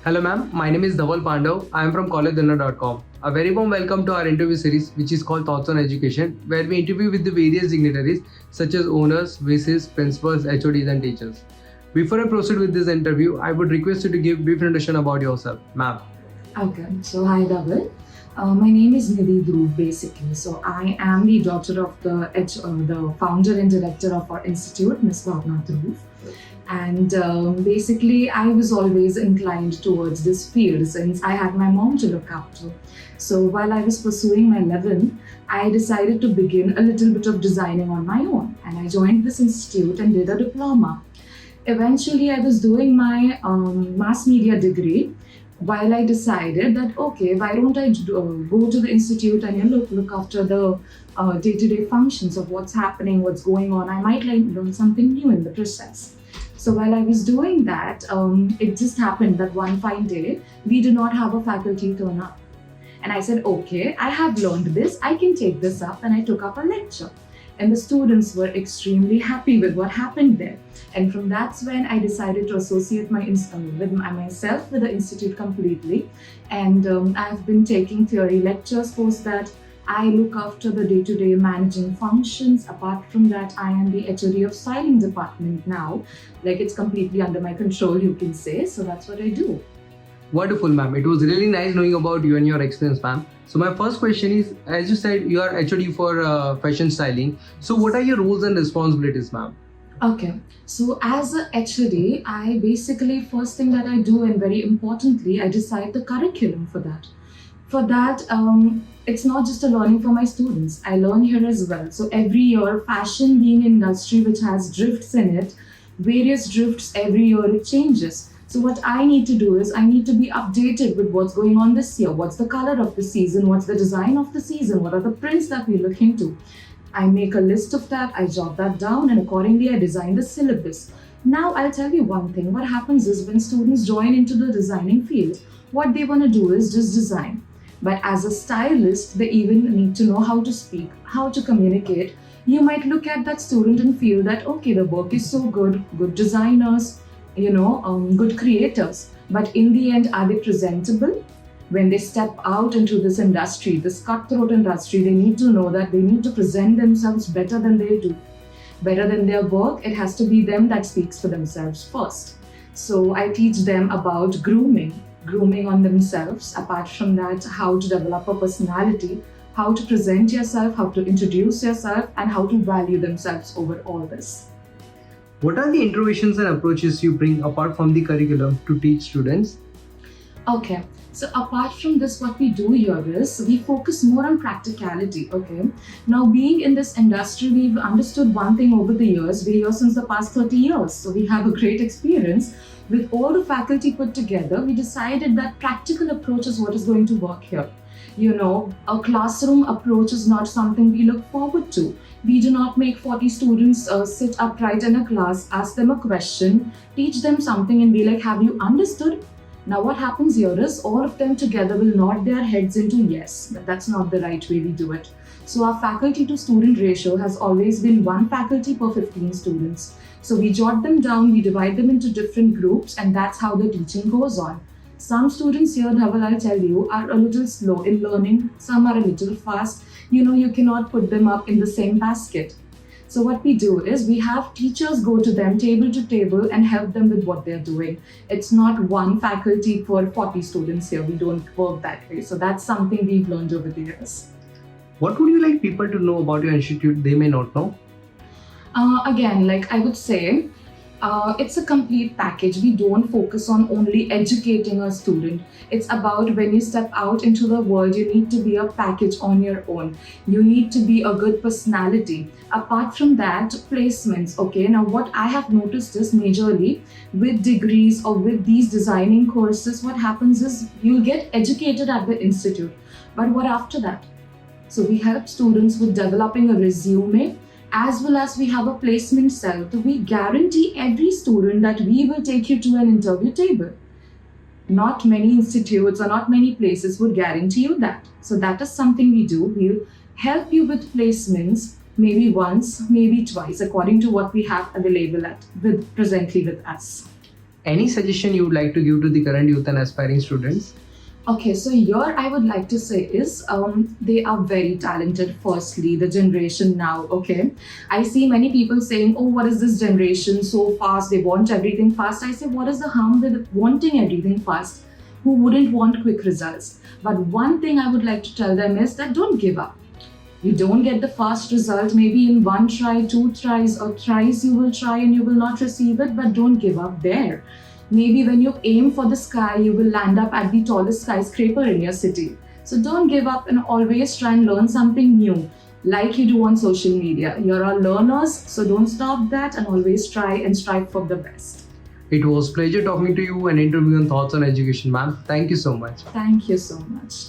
Hello ma'am, my name is Dhaval Pandav. I am from collegedunner.com. A very warm welcome to our interview series which is called Thoughts on Education, where we interview with the various dignitaries such as owners, VCs, principals, HODs and teachers. Before I proceed with this interview, I would request you to give brief introduction about yourself, ma'am. Okay, so hi Dhaval. My name is Nidhi Dhruv basically. So I am the daughter of the founder and director of our institute, Ms. Nidhi Dhruv. And basically I was always inclined towards this field since I had my mom to look up to. So while I was pursuing my 11, I decided to begin a little bit of designing on my own. And I joined this institute and did a diploma. Eventually I was doing my mass media degree, while I decided that, okay, why don't I go to the institute and look after the day-to-day functions of what's happening, what's going on. I might learn something new in the process. So while I was doing that, it just happened that one fine day, we did not have a faculty turn up. And I said, okay, I have learned this, I can take this up, and I took up a lecture. And the students were extremely happy with what happened there. And from that's when I decided to associate myself with the institute completely. And I've been taking theory lectures post that. I look after the day-to-day managing functions. Apart from that, I am the HOD of styling department now. Like, it's completely under my control, you can say. So that's what I do. Wonderful, ma'am. It was really nice knowing about you and your experience, ma'am. So my first question is, as you said, you are HOD for fashion styling. So what are your roles and responsibilities, ma'am? Okay, so as a HOD, I basically, first thing that I do, and very importantly, I decide the curriculum for that. For that, it's not just a learning for my students. I learn here as well. So every year, fashion being an industry which has drifts in it, various drifts every year it changes. So what I need to do is I need to be updated with what's going on this year. What's the color of the season? What's the design of the season? What are the prints that we look into? I make a list of that, I jot that down, and accordingly I design the syllabus. Now I'll tell you one thing. What happens is when students join into the designing field, what they want to do is just design. But as a stylist, they even need to know how to speak, how to communicate. You might look at that student and feel that, okay, the work is so good, good designers, good creators. But in the end, are they presentable? When they step out into this industry, this cutthroat industry, they need to know that they need to present themselves better than they do. Better than their work, it has to be them that speaks for themselves first. So I teach them about grooming on themselves. Apart from that, how to develop a personality, how to present yourself, how to introduce yourself, and how to value themselves over all this. What are the innovations and approaches you bring apart from the curriculum to teach students? Okay, so apart from this, what we do here is we focus more on practicality, okay? Now, being in this industry, we've understood one thing over the years. We're here since the past 30 years, so we have a great experience. With all the faculty put together, we decided that practical approach is what is going to work here. A classroom approach is not something we look forward to. We do not make 40 students sit upright in a class, ask them a question, teach them something and be like, have you understood? Now what happens here is all of them together will nod their heads into yes, but that's not the right way we do it. So our faculty to student ratio has always been 1 faculty per 15 students. So we jot them down, we divide them into different groups, and that's how the teaching goes on. Some students here, Dhaval, I'll tell you, are a little slow in learning. Some are a little fast. You cannot put them up in the same basket. So what we do is we have teachers go to them table to table and help them with what they're doing. It's not 1 faculty for 40 students here. We don't work that way. So that's something we've learned over the years. What would you like people to know about your institute they may not know? Again, like I would say, it's a complete package. We don't focus on only educating a student. It's about when you step out into the world, you need to be a package on your own. You need to be a good personality. Apart from that, placements. Okay, now what I have noticed is majorly with degrees or with these designing courses, what happens is you'll get educated at the institute. But what after that? So we help students with developing a resume, as well as we have a placement cell. So we guarantee every student that we will take you to an interview table. Not many institutes or not many places would guarantee you that. So that is something we do. We'll help you with placements, maybe once, maybe twice, according to what we have available presently with us. Any suggestion you would like to give to the current youth and aspiring students? Okay, so here I would like to say is they are very talented. Firstly, the generation now. Okay, I see many people saying, "Oh, what is this generation so fast? They want everything fast." I say, what is the harm with wanting everything fast? Who wouldn't want quick results? But one thing I would like to tell them is that don't give up. You don't get the fast result. Maybe in one try, two tries, or thrice you will try and you will not receive it. But don't give up there. Maybe when you aim for the sky, you will land up at the tallest skyscraper in your city. So don't give up and always try and learn something new, like you do on social media. You're all learners, so don't stop that and always try and strive for the best. It was pleasure talking to you and interviewing on Thoughts on Education, ma'am. Thank you so much. Thank you so much.